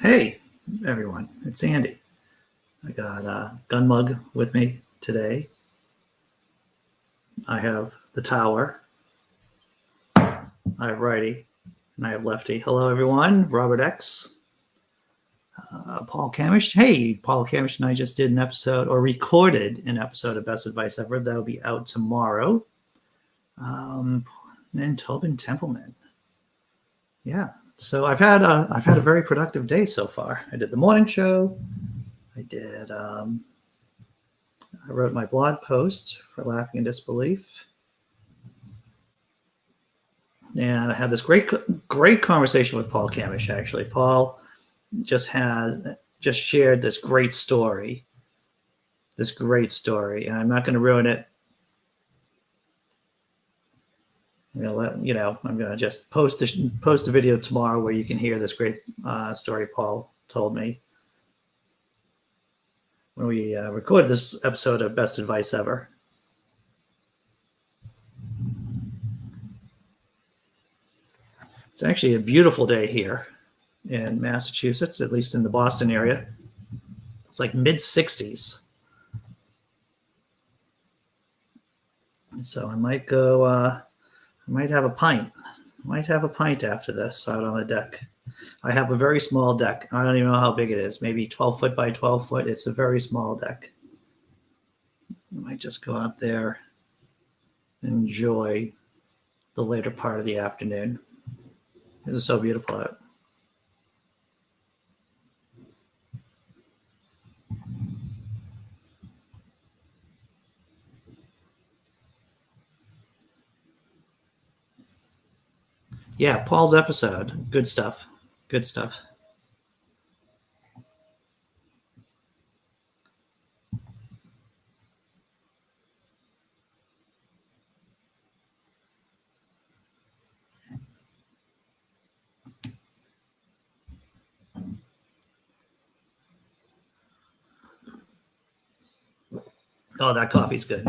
Hey, everyone, it's Andy. I got a gun mug with me today. I have the tower. I have righty, and I have lefty. Hello, everyone. Robert X. Paul Camish. Hey, Paul Camish and I just did an episode, or recorded an episode of Best Advice Ever. That'll be out tomorrow. And Tobin Templeman. Yeah. So I've had a very productive day so far. I did the morning show. I wrote my blog post for Laughing in Disbelief. And I had this great conversation with Paul Camish, actually. Paul just shared this great story. And I'm not going to ruin it. I'm going to just post a video tomorrow where you can hear this great story Paul told me when we recorded this episode of Best Advice Ever. It's actually a beautiful day here in Massachusetts, at least in the Boston area. It's like mid-60s. And so I might go, I might have a pint. After this out on the deck. I have a very small deck. I don't even know how big it is. Maybe 12 foot by 12 foot. It's a very small deck. I might just go out there and enjoy the later part of the afternoon. This is so beautiful out. Yeah, Paul's episode. Good stuff. Oh, that coffee's good.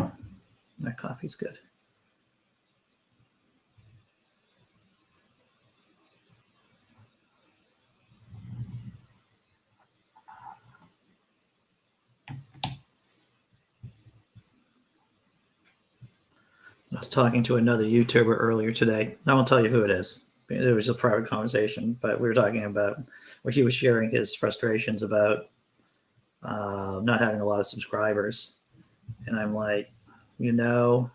I was talking to another YouTuber earlier today. I won't tell you who it is. It was a private conversation, but we were talking about where he was sharing his frustrations about not having a lot of subscribers. And I'm like, you do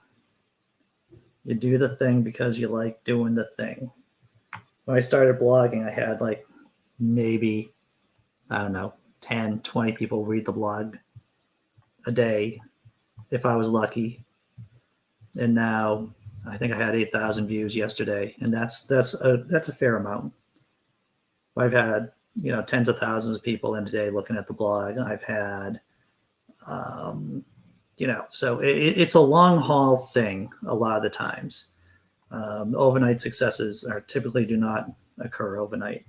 the thing because you like doing the thing. When I started blogging, I had like maybe, 10, 20 people read the blog a day if I was lucky. And now I think I had 8,000 views yesterday, and that's a fair amount. I've had tens of thousands of people in a day looking at the blog. I've had so it's a long haul thing a lot of the times. Overnight successes typically do not occur overnight.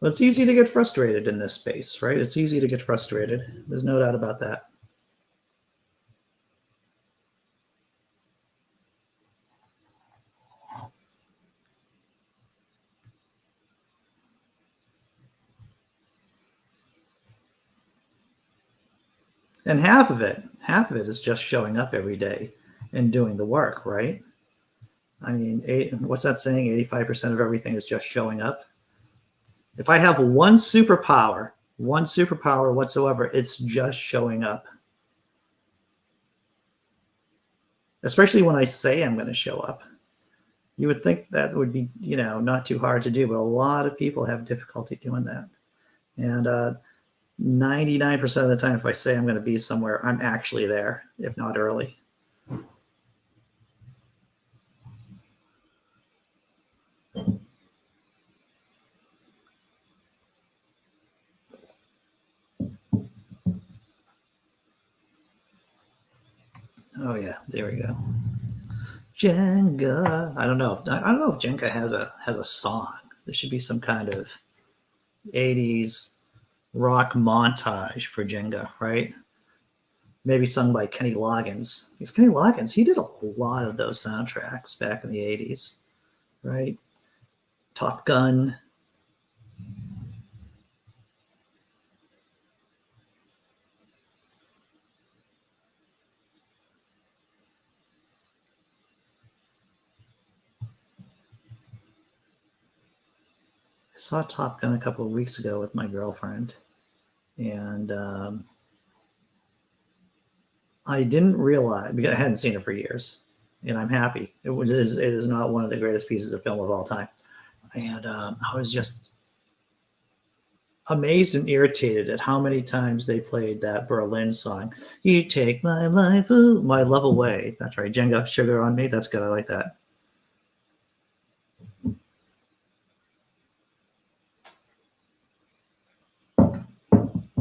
But it's easy to get frustrated in this space, right? It's easy to get frustrated. There's no doubt about that. And half of it is just showing up every day and doing the work, right? I mean, what's that saying? 85% of everything is just showing up. If I have one superpower whatsoever, it's just showing up. Especially when I say I'm going to show up. You would think that would be, not too hard to do, but a lot of people have difficulty doing that. And 99% of the time, if I say I'm going to be somewhere, I'm actually there, if not early. Oh yeah, there we go. Jenga. I don't know if Jenga has a song. There should be some kind of 80s rock montage for Jenga, right? maybe sung by Kenny Loggins. Because Kenny Loggins, he did a lot of those soundtracks back in the 80s, right? Top Gun. I saw Top Gun a couple of weeks ago with my girlfriend, and I didn't realize, because I hadn't seen it for years, and I'm happy. It is not one of the greatest pieces of film of all time, and I was just amazed and irritated at how many times they played that Berlin song. You take my life, ooh, my love away. That's right, Jenga, Sugar on Me. That's good. I like that.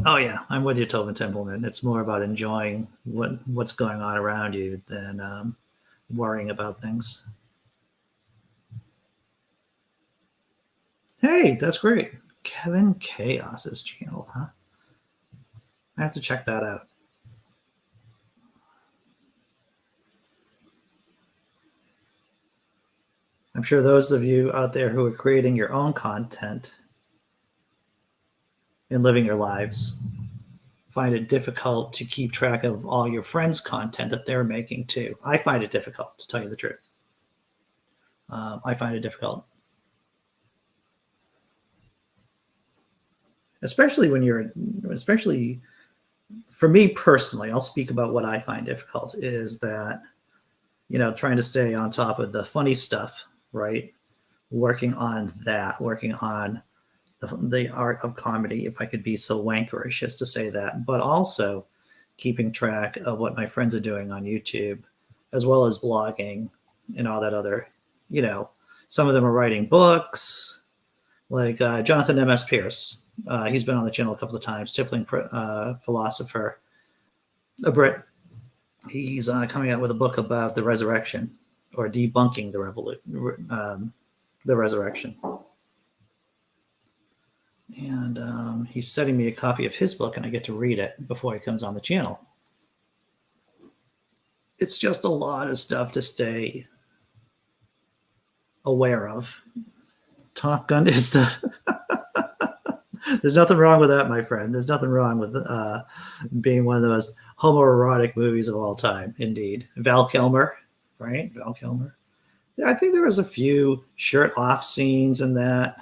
Oh yeah, I'm with you, Tobin Templeman. It's more about enjoying what's going on around you than worrying about things. Hey, that's great. Kevin Chaos's channel, huh? I have to check that out. I'm sure those of you out there who are creating your own content and living your lives find it difficult to keep track of all your friends' content that they're making too. I find it difficult, to tell you the truth. I find it difficult, especially when you're, especially for me personally. I'll speak about what I find difficult is that, trying to stay on top of the funny stuff, right? Working on that, working on the art of comedy, if I could be so wankerish as to say that, but also keeping track of what my friends are doing on YouTube, as well as blogging and all that other, some of them are writing books, like Jonathan M.S. Pierce. He's been on the channel a couple of times, tippling philosopher, a Brit. He's coming out with a book about the resurrection, or debunking the resurrection. And he's sending me a copy of his book, and I get to read it before he comes on the channel. It's just a lot of stuff to stay aware of. Top Gun is the there's nothing wrong with that, my friend. There's nothing wrong with being one of the most homoerotic movies of all time. Indeed. Val Kilmer, right? Val Kilmer. Yeah, I think there was a few shirt off scenes in that.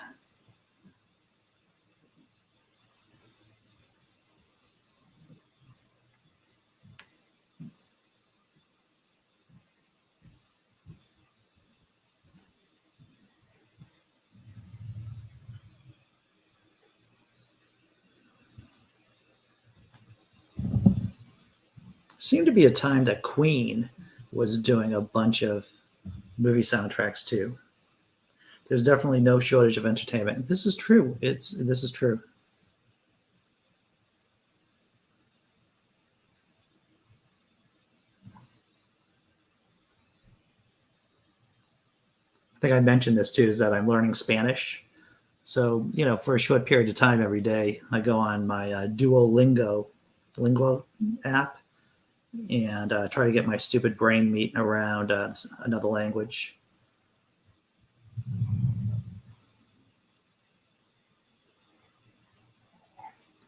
Seemed to be a time that Queen was doing a bunch of movie soundtracks too. There's definitely no shortage of entertainment. This is true. This is true. I think I mentioned this too, is that I'm learning Spanish. So, for a short period of time every day, I go on my Duolingo app and try to get my stupid brain meeting around another language.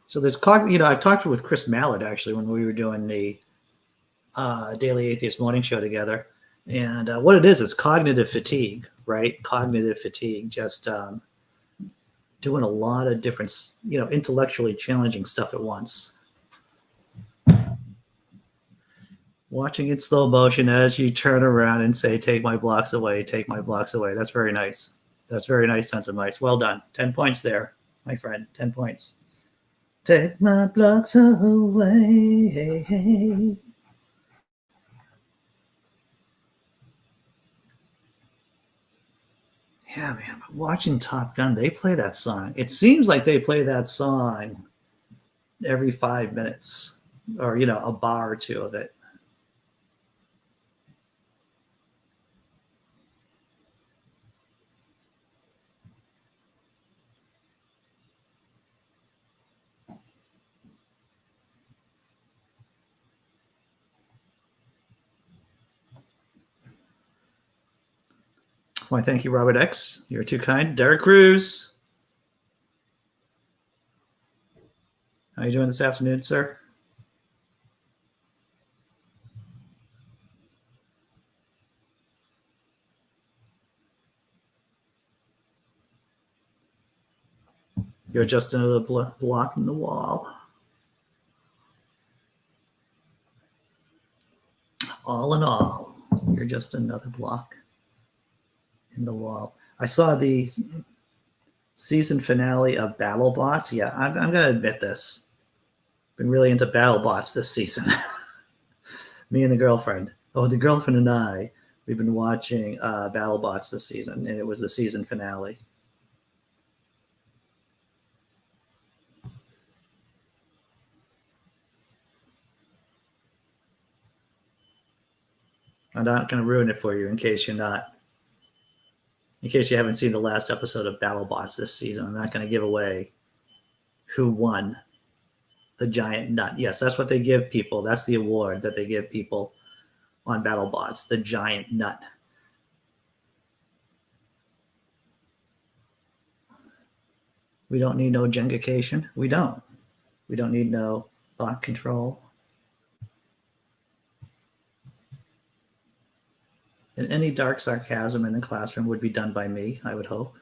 So there's I've talked with Chris Mallard actually when we were doing the Daily Atheist Morning Show together, and what it is cognitive fatigue, right? Cognitive fatigue, just doing a lot of different, intellectually challenging stuff at once. Watching in slow motion as you turn around and say, "Take my blocks away, take my blocks away." That's very nice. That's very nice sense of mice. Well done. 10 points there, my friend. 10 points. Take my blocks away. Yeah, man. Watching Top Gun, they play that song. It seems like they play that song every 5 minutes, or a bar or two of it. Why, thank you, Robert X. You're too kind. Derek Cruz. How are you doing this afternoon, sir? You're just another block in the wall. All in all, you're just another block in the wall. I saw the season finale of BattleBots. Yeah, I'm going to admit this. Been really into BattleBots this season. Me and the girlfriend. Oh, the girlfriend and I. We've been watching BattleBots this season, and it was the season finale. I'm not going to ruin it for you in case you haven't seen the last episode of BattleBots this season. I'm not going to give away who won the giant nut. Yes, that's what they give people. That's the award that they give people on BattleBots, the giant nut. We don't need no Jengacation. We don't. We don't need no thought control. And any dark sarcasm in the classroom would be done by me, I would hope.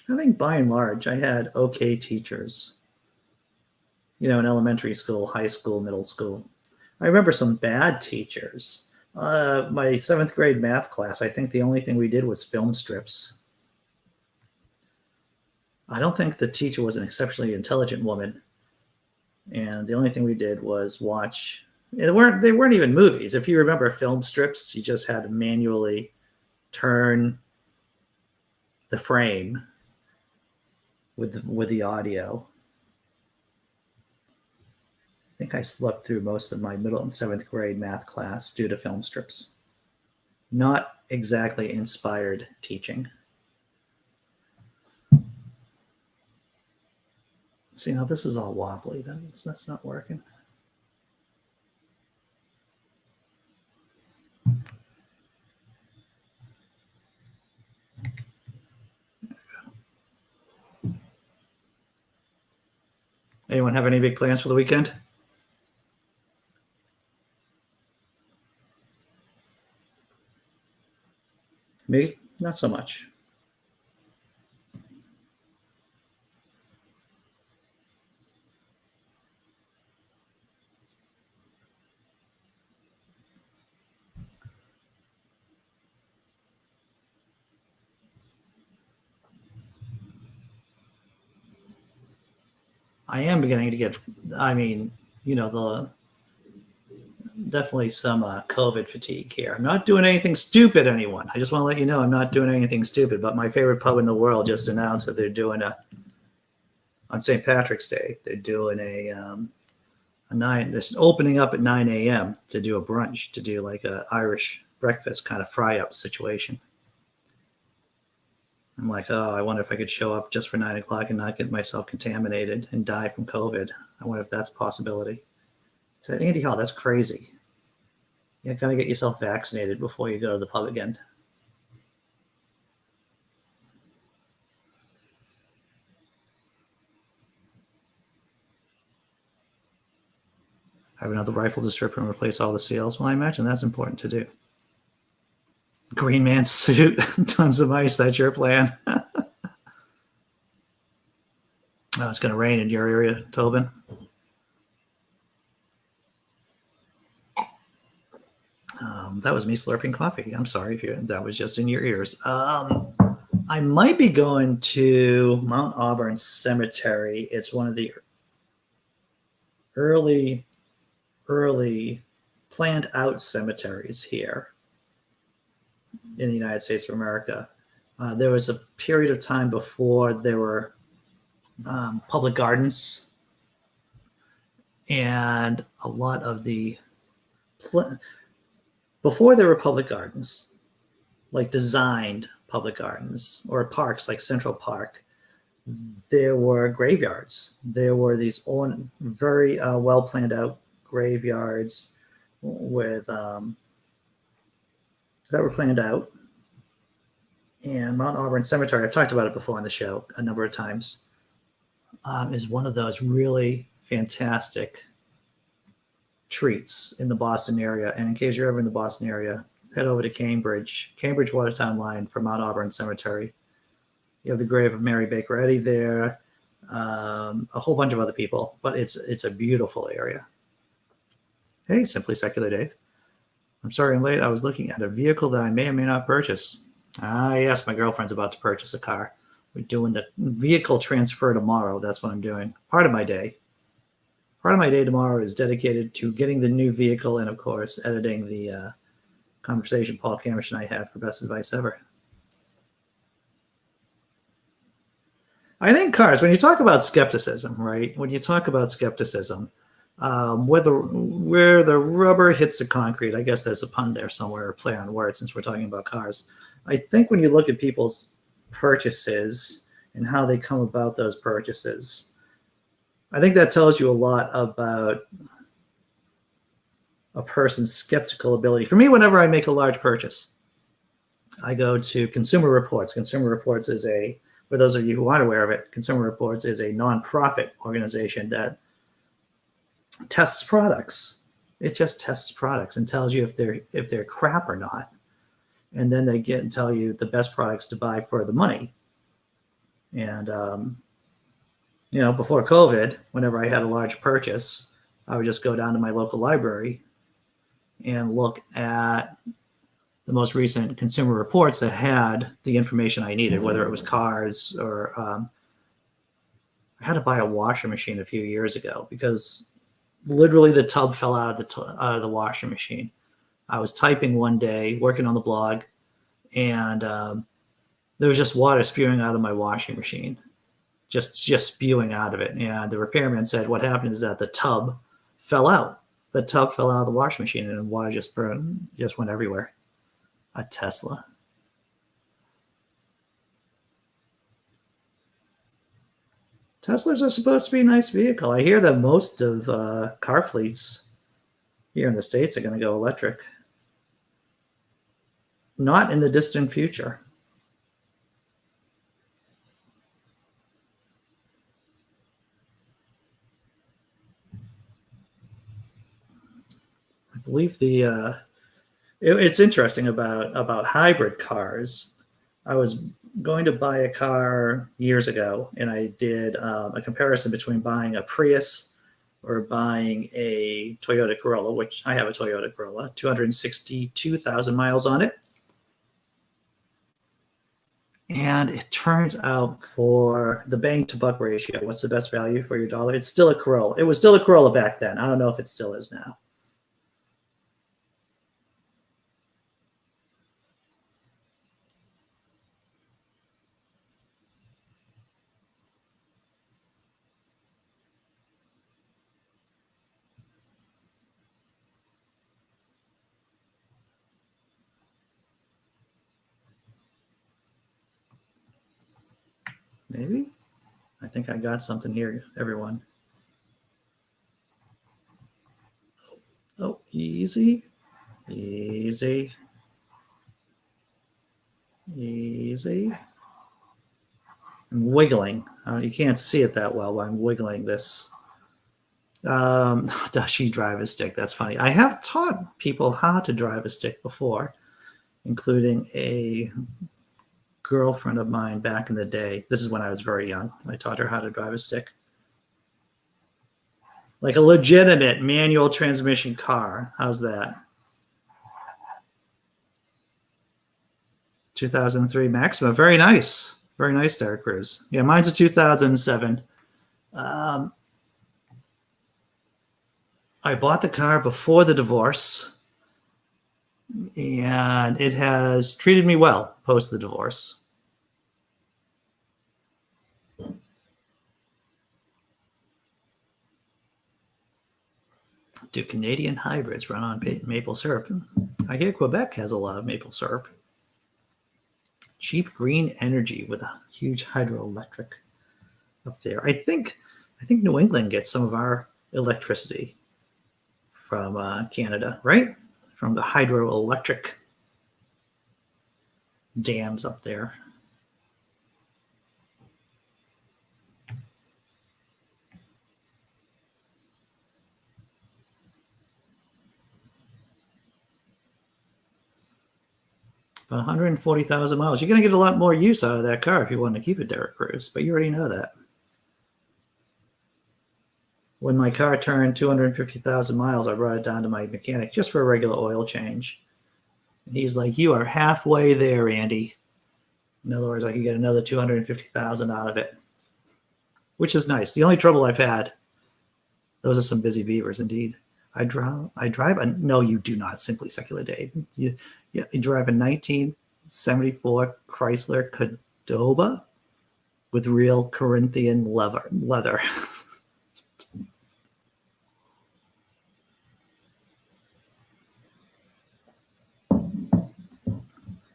I think by and large, I had okay teachers. In elementary school, high school, middle school. I remember some bad teachers. My 7th grade math class, I think the only thing we did was film strips. I don't think the teacher was an exceptionally intelligent woman. And the only thing we did was watch. They weren't even movies. If you remember film strips, you just had to manually turn the frame with the audio. I think I slept through most of my middle and 7th grade math class due to film strips. Not exactly inspired teaching. See, now this is all wobbly. That's not working. Anyone have any big plans for the weekend? Me? Not so much. I am beginning to get, definitely some COVID fatigue here. I'm not doing anything stupid, anyone. I just want to let you know I'm not doing anything stupid, but my favorite pub in the world just announced that they're doing on St. Patrick's Day, they're doing this opening up at 9 a.m. to do a brunch, to do like a Irish breakfast kind of fry-up situation. I'm like, oh, I wonder if I could show up just for 9 o'clock and not get myself contaminated and die from COVID. I wonder if that's a possibility. I said, Andy Hall, that's crazy. You got to get yourself vaccinated before you go to the pub again. Have another rifle to strip and replace all the seals. Well, I imagine that's important to do. Green Man suit, tons of ice. That's your plan. Oh, it's going to rain in your area, Tobin. That was me slurping coffee. I'm sorry if that was just in your ears. I might be going to Mount Auburn Cemetery. It's one of the early planned out cemeteries here in the United States of America. There was a period of time before there were public gardens, and a lot of the before there were public gardens, like designed public gardens or parks like Central Park, there were graveyards. There were these very well planned out graveyards with that were planned out. And Mount Auburn Cemetery, I've talked about it before on the show a number of times, is one of those really fantastic treats in the Boston area. And in case you're ever in the Boston area, head over to Cambridge Watertown line for Mount Auburn Cemetery. You have the grave of Mary Baker Eddy there, a whole bunch of other people, but it's a beautiful area. Hey, Simply Secular Dave. I'm sorry I'm late. I was looking at a vehicle that I may or may not purchase. Yes, my girlfriend's about to purchase a car. We're doing the vehicle transfer tomorrow. That's what I'm doing. Part of my day tomorrow is dedicated to getting the new vehicle and, of course, editing the conversation Paul Camish and I had for Best Advice Ever. I think cars, when you talk about skepticism, right? When you talk about skepticism, where the rubber hits the concrete, I guess there's a pun there somewhere, or play on words, since we're talking about cars. I think when you look at people's purchases and how they come about those purchases, I think that tells you a lot about a person's skeptical ability. For me, whenever I make a large purchase, I go to Consumer Reports. Consumer Reports is for those of you who aren't aware of it, Consumer Reports is a nonprofit organization that tests products. It just tests products and tells you if they're crap or not. And then they get and tell you the best products to buy for the money. And, before COVID, whenever I had a large purchase, I would just go down to my local library and look at the most recent Consumer Reports that had the information I needed, whether it was cars or I had to buy a washing machine a few years ago because literally the tub fell out of the washing machine. I was typing one day, working on the blog, and there was just water spewing out of my washing machine, just spewing out of it. And the repairman said what happened is that the tub fell out. The tub fell out of the washing machine, and water just went everywhere. A Tesla. Teslas are supposed to be a nice vehicle. I hear that most of car fleets here in the States are going to go electric. Not in the distant future. I believe it's interesting about hybrid cars. I was going to buy a car years ago, and I did a comparison between buying a Prius or buying a Toyota Corolla, which I have a Toyota Corolla, 262,000 miles on it. And it turns out for the bang to buck ratio, what's the best value for your dollar? It's still a Corolla. It was still a Corolla back then. I don't know if it still is now. Maybe? I think I got something here, everyone. Oh, easy. Easy. Easy. I'm wiggling. You can't see it that well, but I'm wiggling this. Does she drive a stick? That's funny. I have taught people how to drive a stick before, including a girlfriend of mine back in the day. This is when I was very young. I taught her how to drive a stick. Like a legitimate manual transmission car. How's that? 2003 Maxima. Very nice. Very nice, Derek Cruz. Yeah, mine's a 2007. I bought the car before the divorce, and it has treated me well post the divorce. Do Canadian hybrids run on maple syrup? I hear Quebec has a lot of maple syrup. cheap green energy with a huge hydroelectric up there. I think New England gets some of our electricity from Canada, right? From the hydroelectric dams up there. About 140,000 miles. You're going to get a lot more use out of that car if you want to keep it Derek Cruise, but you already know that. When my car turned 250,000 miles, I brought it down to my mechanic just for a regular oil change. And he's like, "You are halfway there, Andy." In other words, I could get another 250,000 out of it, which is nice. The only trouble I've had, those are some busy beavers indeed. I drive a, no, you do not, Simply Secular Dave. You drive a 1974 Chrysler Cordoba with real Corinthian leather.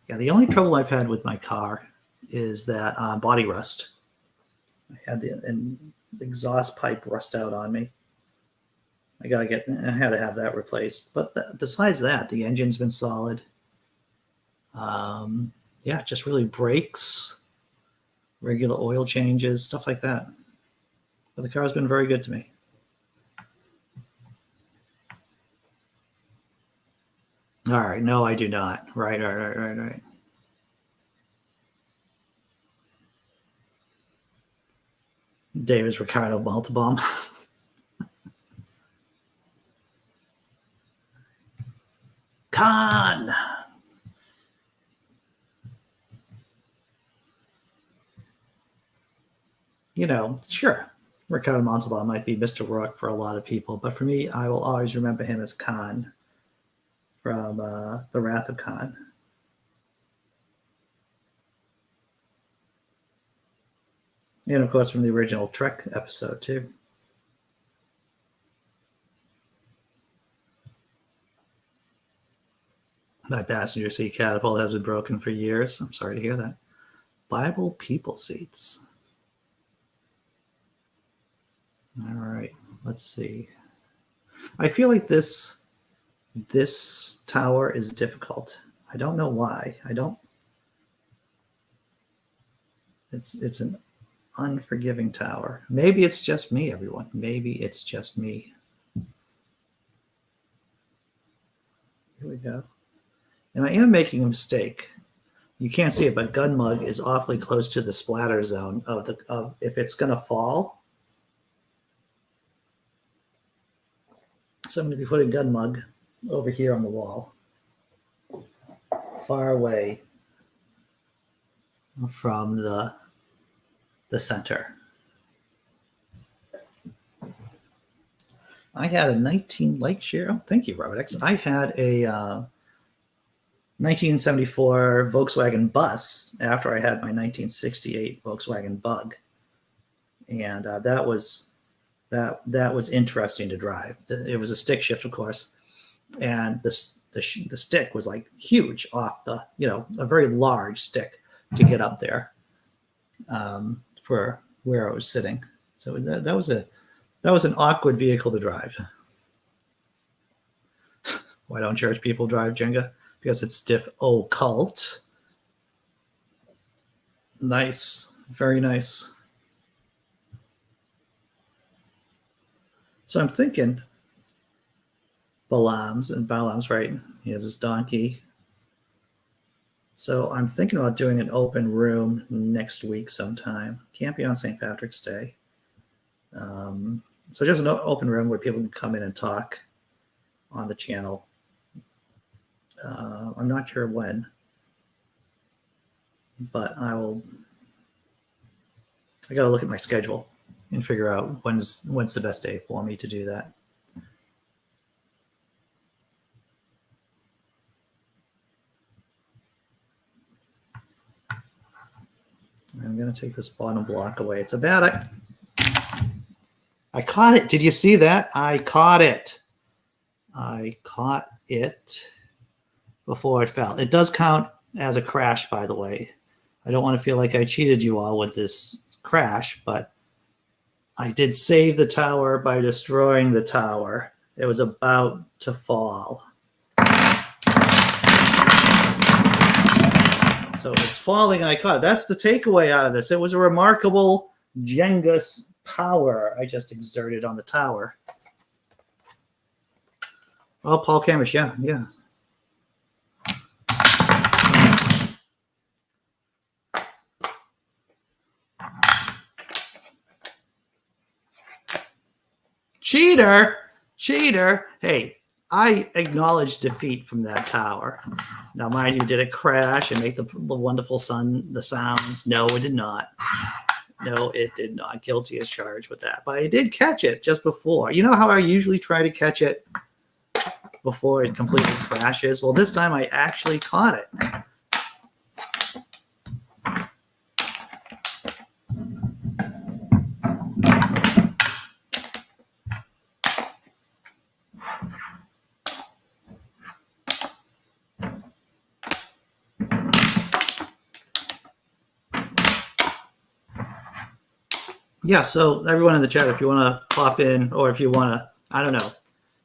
Yeah, the only trouble I've had with my car is that body rust. I had the exhaust pipe rust out on me. I had to have that replaced. But besides that, the engine's been solid. Yeah, just really brakes, regular oil changes, stuff like that. But the car's been very good to me. All right. No, I do not. Right. Davis Ricardo Multibomb. Con. You know, sure, Ricardo Montalban might be Mr. Rourke for a lot of people, but for me, I will always remember him as Khan from The Wrath of Khan. And, of course, from the original Trek episode, too. My passenger seat catapult has been broken for years. I'm sorry to hear that. Bible people seats. All right, let's see. I feel like this tower is difficult. I don't know why. It's an unforgiving tower. Maybe it's just me, everyone. Maybe it's just me. Here we go. And I am making a mistake. You can't see it, but Gunmug is awfully close to the splatter zone of if it's going to fall. So I'm going to be putting Gunmug over here on the wall, far away from the center. I had a 19 Lake Share. Oh, thank you, Robert X. I had a 1974 Volkswagen Bus after I had my 1968 Volkswagen Bug, and that was interesting to drive. It was a stick shift, of course, and the stick was like huge off the, a very large stick to get up there for where I was sitting. So that was an awkward vehicle to drive. Why don't church people drive Jenga? Because it's stiff occult. Nice, very nice. So I'm thinking Balaam's right. He has his donkey. So I'm thinking about doing an open room next week sometime. Can't be on St. Patrick's Day. So just an open room where people can come in and talk on the channel. I'm not sure when, but I got to look at my schedule and figure out when's the best day for me to do that. I'm going to take this bottom block away. It's a bad... I caught it. Did you see that? I caught it. I caught it before it fell. It does count as a crash, by the way. I don't want to feel like I cheated you all with this crash, but I did save the tower by destroying the tower. It was about to fall. So it was falling and I caught it. That's the takeaway out of this. It was a remarkable Jenga power I just exerted on the tower. Oh, Paul Camish, yeah. Cheater. Hey, I acknowledge defeat from that tower. Now, mind you, did it crash and make the wonderful the sounds? No, it did not. No, it did not. Guilty as charged with that. But I did catch it just before. You know how I usually try to catch it before it completely crashes? Well, this time I actually caught it. Yeah, so everyone in the chat, if you want to pop in, or if you want to, I don't know,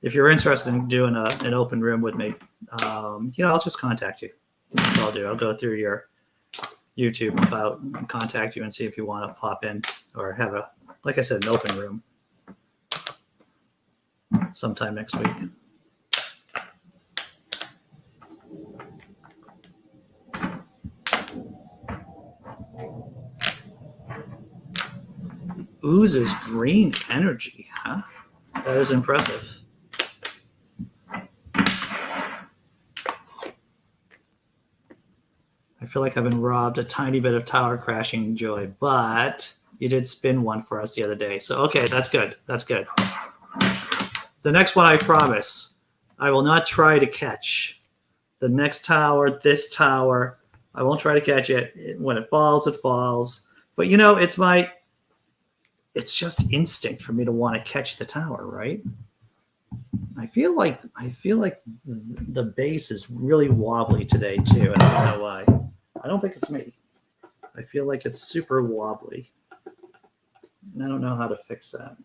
if you're interested in doing an open room with me, I'll just contact you. That's what I'll do. I'll go through your YouTube about and contact you and see if you want to pop in or have like I said, an open room sometime next week. Oozes green energy, huh? That is impressive. I feel like I've been robbed a tiny bit of tower crashing joy, but you did spin one for us the other day. So, okay, that's good. That's good. The next one, I promise, I will not try to catch. The next tower, this tower, I won't try to catch it. When it falls, it falls. But, it's just instinct for me to want to catch the tower, right? I feel like the base is really wobbly today too, and I don't know why. I don't think it's me. I feel like it's super wobbly, and I don't know how to fix that.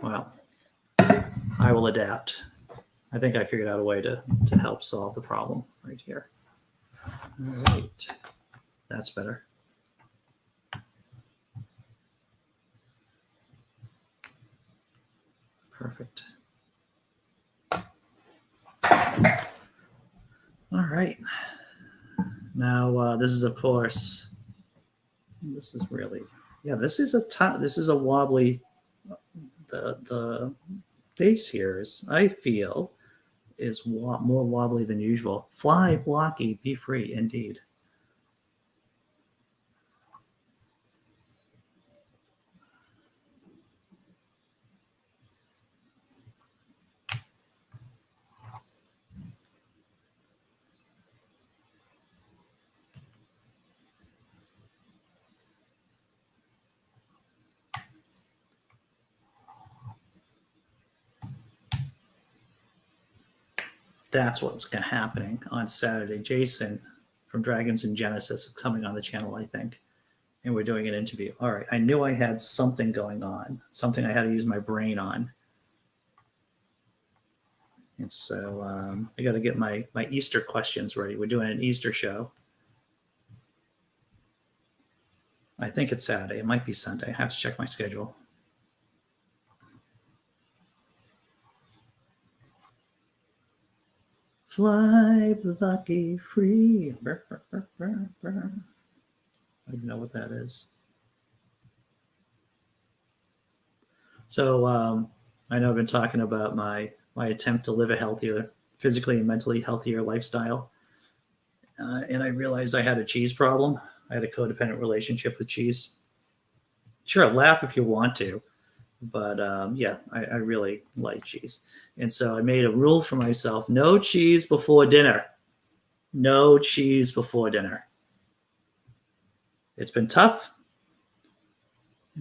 Well, I will adapt. I think I figured out a way to help solve the problem right here. All right, that's better. Perfect. All right. Now this is, of course, this is really, this is a wobbly. The base here I feel is more wobbly than usual. Fly, blocky, be free, indeed. That's what's happening on Saturday. Jason from Dragons and Genesis is coming on the channel, I think, and we're doing an interview. All right, I knew I had something going on, something I had to use my brain on. And so I got to get my Easter questions ready. We're doing an Easter show. I think it's Saturday. It might be Sunday. I have to check my schedule. Fly, blocky, free. Burr, burr, burr, burr, burr. I don't even know what that is. So I know I've been talking about my attempt to live a healthier, physically and mentally healthier lifestyle. And I realized I had a cheese problem. I had a codependent relationship with cheese. Sure, laugh if you want to. But I really like cheese. And so I made a rule for myself: no cheese before dinner. No cheese before dinner. It's been tough,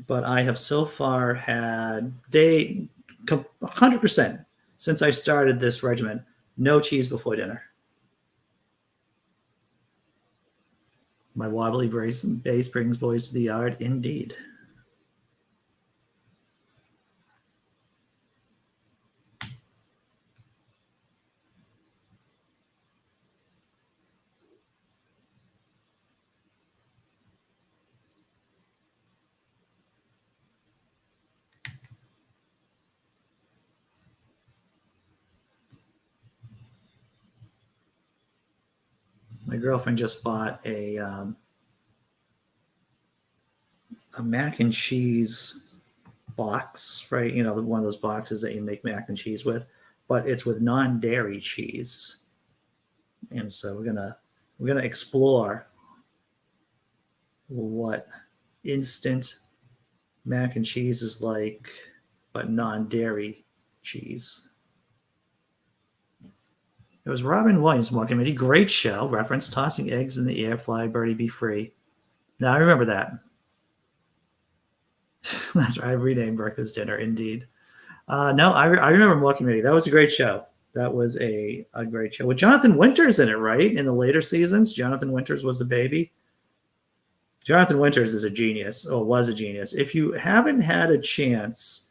but I have so far had 100% since I started this regimen, no cheese before dinner. My wobbly bass brings boys to the yard, indeed. My girlfriend just bought a mac and cheese box, right? You know, one of those boxes that you make mac and cheese with, but it's with non-dairy cheese. And so we're gonna explore what instant mac and cheese is like, but non-dairy cheese. It was Robin Williams walking me. Great show. Reference tossing eggs in the air, fly birdie, be free. Now I remember that. That's right. I renamed Breakfast Dinner, indeed. No, I remember Mockumentary. That was a great show. That was a great show with Jonathan Winters in it, right? In the later seasons, Jonathan Winters was the baby. Jonathan Winters is a genius, or was a genius. If you haven't had a chance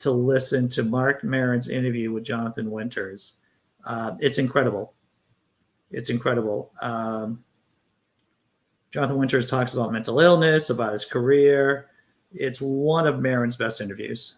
to listen to Mark Maron's interview with Jonathan Winters, it's incredible. It's incredible. Jonathan Winters talks about mental illness, about his career. It's one of Maron's best interviews.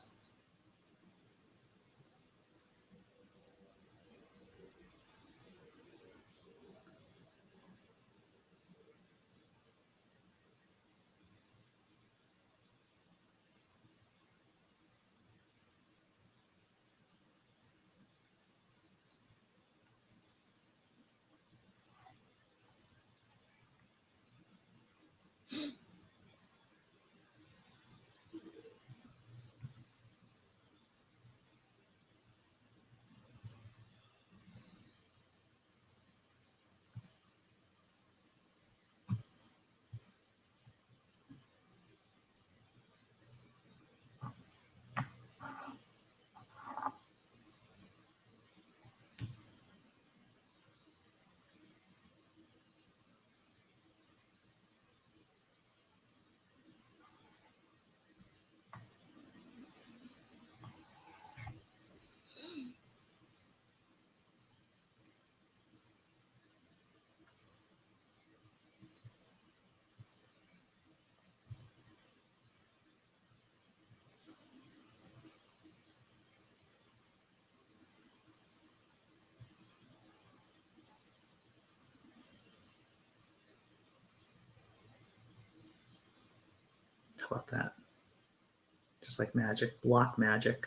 How about that? Just like magic, block magic.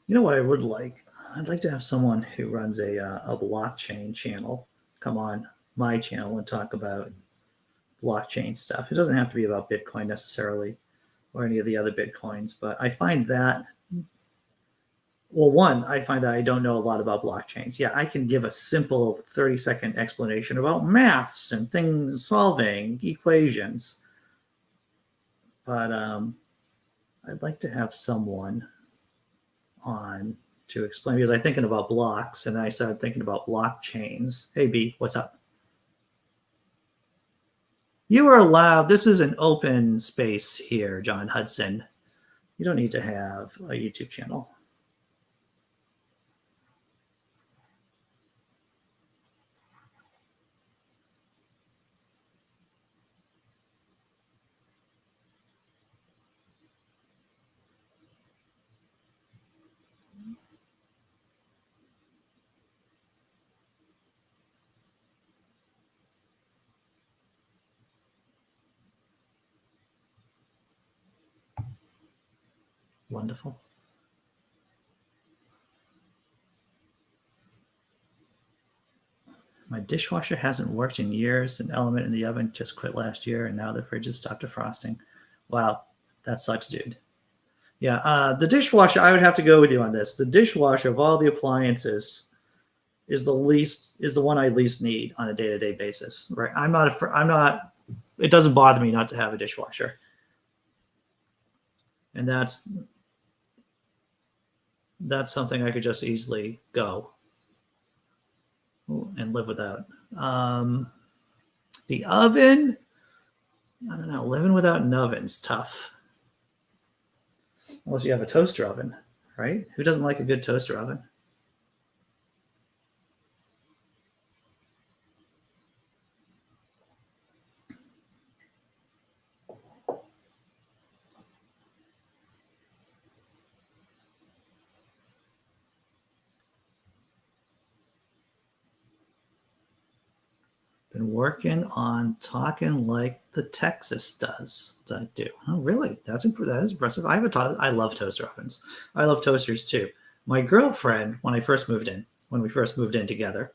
You know what I would like? I'd like to have someone who runs a blockchain channel come on my channel and talk about blockchain stuff. It doesn't have to be about Bitcoin necessarily or any of the other Bitcoins, but I find that, well, one, I find that I don't know a lot about blockchains. Yeah, I can give a simple 30-second explanation about maths and things, solving equations, but I'd like to have someone on to explain, because I'm thinking about blocks and then I started thinking about blockchains. Hey, B, what's up? You are allowed, this is an open space here, John Hudson. You don't need to have a YouTube channel. Wonderful. My dishwasher hasn't worked in years. An element in the oven just quit last year, and now the fridge has stopped defrosting. Wow, that sucks, dude. Yeah, the dishwasher, I would have to go with you on this. The dishwasher of all the appliances is the one I least need on a day-to-day basis, right? I'm not, it doesn't bother me not to have a dishwasher. And that's something I could just easily go. and live without. The oven, I don't know. Living without an oven's tough. Unless you have a toaster oven, right? Who doesn't like a good toaster oven? Been working on talking like the Texas does. Do. Oh, really? That is impressive. I love toaster ovens. I love toasters too. My girlfriend, when we first moved in together,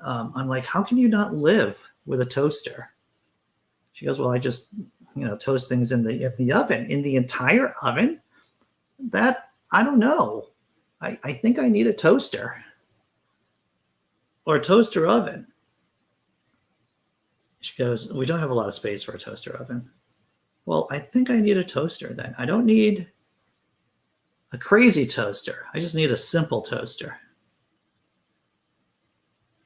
I'm like, how can you not live with a toaster? She goes, well, I just, toast things in the oven, in the entire oven. That, I don't know. I think I need a toaster or a toaster oven. She goes, we don't have a lot of space for a toaster oven. Well, I think I need a toaster then. I don't need a crazy toaster. I just need a simple toaster.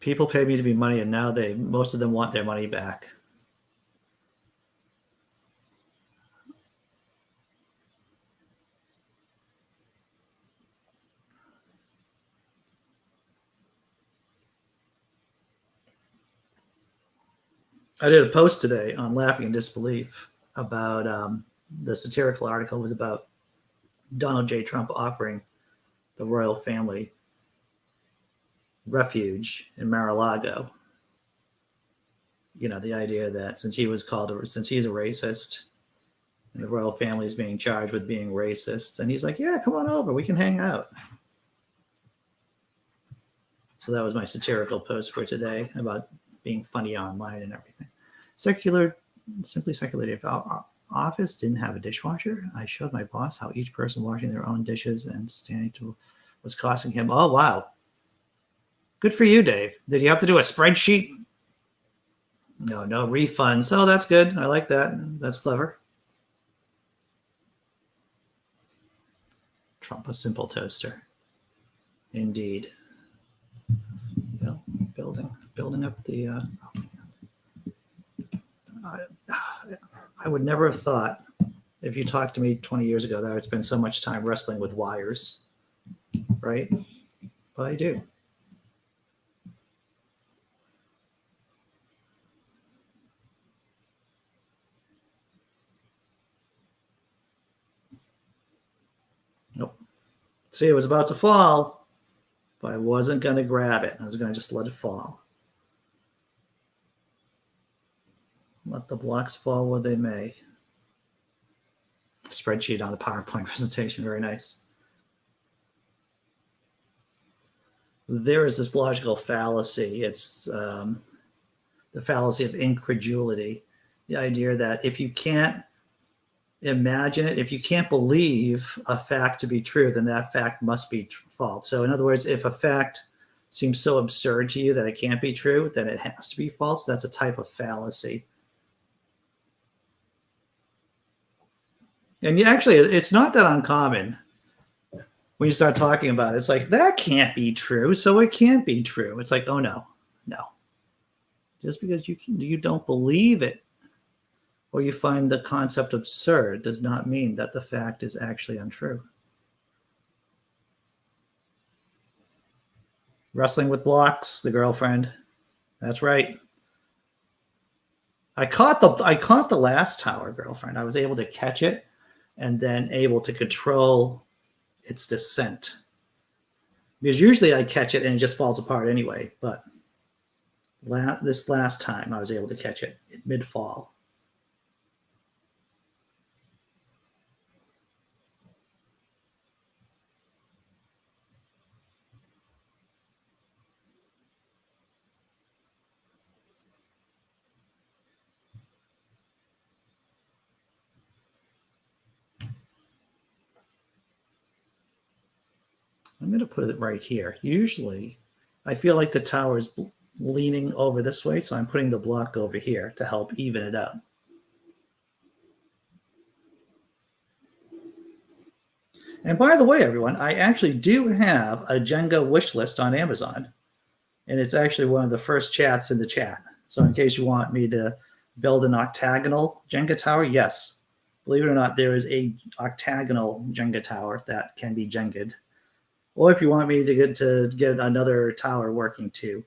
People pay me to be money, and now most of them want their money back. I did a post today on Laughing in Disbelief about the satirical article was about Donald J. Trump offering the royal family refuge in Mar-a-Lago. The idea that since he's a racist, and the royal family is being charged with being racist, and he's like, yeah, come on over, we can hang out. So that was my satirical post for today about being funny online and everything. Simply secular. If our office didn't have a dishwasher, I showed my boss how each person washing their own dishes and standing to was costing him. Oh, wow. Good for you, Dave. Did you have to do a spreadsheet? No refunds. Oh, that's good. I like that. That's clever. Trump, a simple toaster. Indeed. Building up the... I would never have thought, if you talked to me 20 years ago, that I would spend so much time wrestling with wires, right? But I do. Nope. See, it was about to fall, but I wasn't going to grab it. I was going to just let it fall. Let the blocks fall where they may. Spreadsheet on a PowerPoint presentation. Very nice. There is this logical fallacy. It's the fallacy of incredulity. The idea that if you can't imagine it, if you can't believe a fact to be true, then that fact must be false. So in other words, if a fact seems so absurd to you that it can't be true, then it has to be false. That's a type of fallacy. And actually, it's not that uncommon when you start talking about it. It's like, that can't be true, so it can't be true. It's like, oh, no. Just because you don't believe it or you find the concept absurd does not mean that the fact is actually untrue. Wrestling with blocks, the girlfriend. That's right. I caught the last tower, girlfriend. I was able to catch it and then able to control its descent. Because usually I catch it and it just falls apart anyway. But this last time I was able to catch it mid-fall. I'm going to put it right here. Usually, I feel like the tower is leaning over this way, so I'm putting the block over here to help even it out. And by the way, everyone, I actually do have a Jenga wish list on Amazon. and it's actually one of the first chats in the chat. So in case you want me to build an octagonal Jenga tower, yes. Believe it or not, there is a octagonal Jenga tower that can be Jenga'd. Or if you want me to get another tower working too,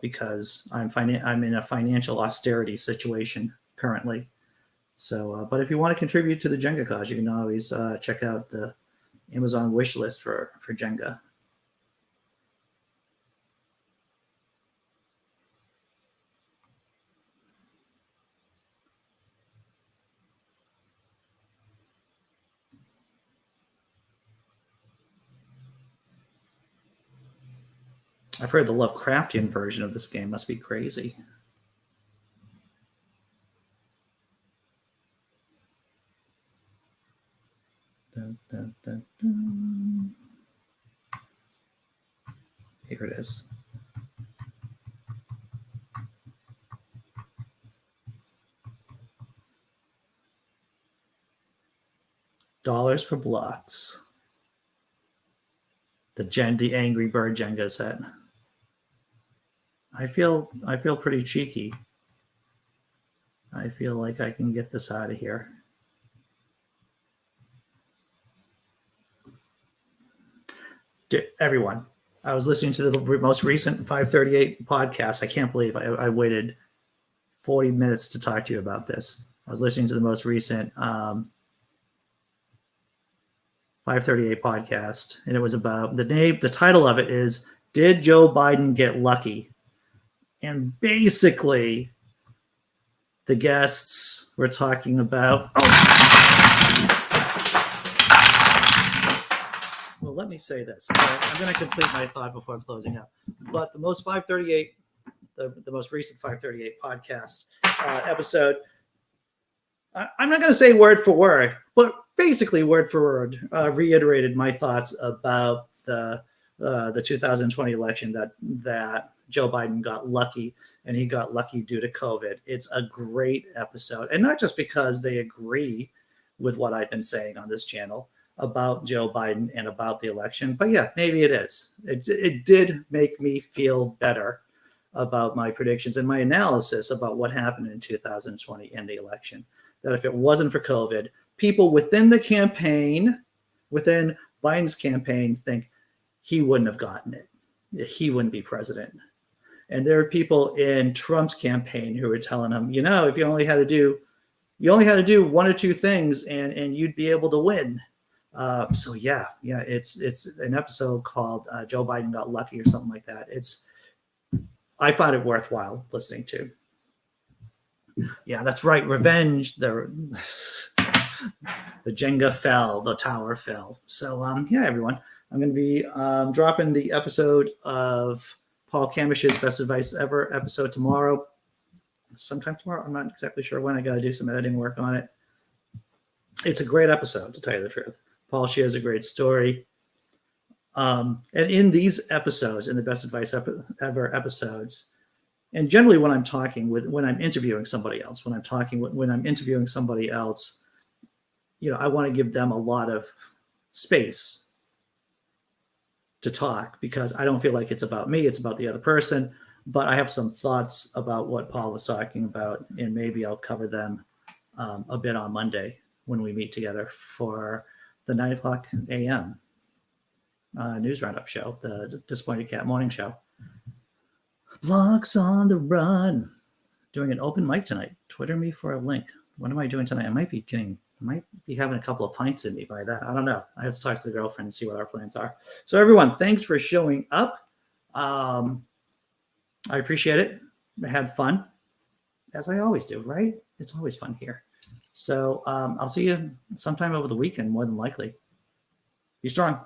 because I'm in a financial austerity situation currently. So, but if you want to contribute to the Jenga cause, you can always check out the Amazon wish list for Jenga. I've heard the Lovecraftian version of this game must be crazy. Dun, dun, dun, dun. Here it is. $1 for blocks. The Angry Bird Jenga set. I feel pretty cheeky. I feel like I can get this out of here. Everyone, I was listening to the most recent 538 podcast. I can't believe I waited 40 minutes to talk to you about this. I was listening to the most recent 538 podcast, and it was about the title of it is "Did Joe Biden Get Lucky?" And basically, the guests were talking about. Well, let me say this. I'm going to complete my thought before closing up. But the most 538, the most recent 538 podcast episode, I'm not going to say word for word, but basically word for word reiterated my thoughts about the 2020 election, that Joe Biden got lucky, and he got lucky due to COVID. It's a great episode, and not just because they agree with what I've been saying on this channel about Joe Biden and about the election, but yeah, maybe it is. It did make me feel better about my predictions and my analysis about what happened in 2020 and the election. That if it wasn't for COVID, people within the campaign, within Biden's campaign, think he wouldn't have gotten it. He wouldn't be president. And there are people in Trump's campaign who are telling him, if you only had to do one or two things and you'd be able to win. So yeah, it's an episode called Joe Biden Got Lucky or something like that. I found it worthwhile listening to. Yeah, that's right. Revenge. The Jenga fell, the tower fell. So yeah, everyone, I'm going to be dropping the episode of Paul Kamish's Best Advice Ever episode tomorrow. Sometime tomorrow. I'm not exactly sure when. I got to do some editing work on it. It's a great episode, to tell you the truth. Paul shares a great story. And in these episodes, in the Best Advice Ever episodes, and generally when I'm interviewing somebody else, I want to give them a lot of space to talk, because I don't feel like it's about me, it's about the other person. But I have some thoughts about what Paul was talking about, and maybe I'll cover them a bit on Monday when we meet together for the 9:00 a.m. News Roundup show, the Disappointed Cat Morning Show. Blogs on the Run. Doing an open mic tonight. Twitter me for a link. What am I doing tonight? I might be having a couple of pints in me by that. I don't know. I have to talk to the girlfriend and see what our plans are. So everyone, thanks for showing up. I appreciate it. I had fun, as I always do, right? It's always fun here. So I'll see you sometime over the weekend, more than likely. Be strong.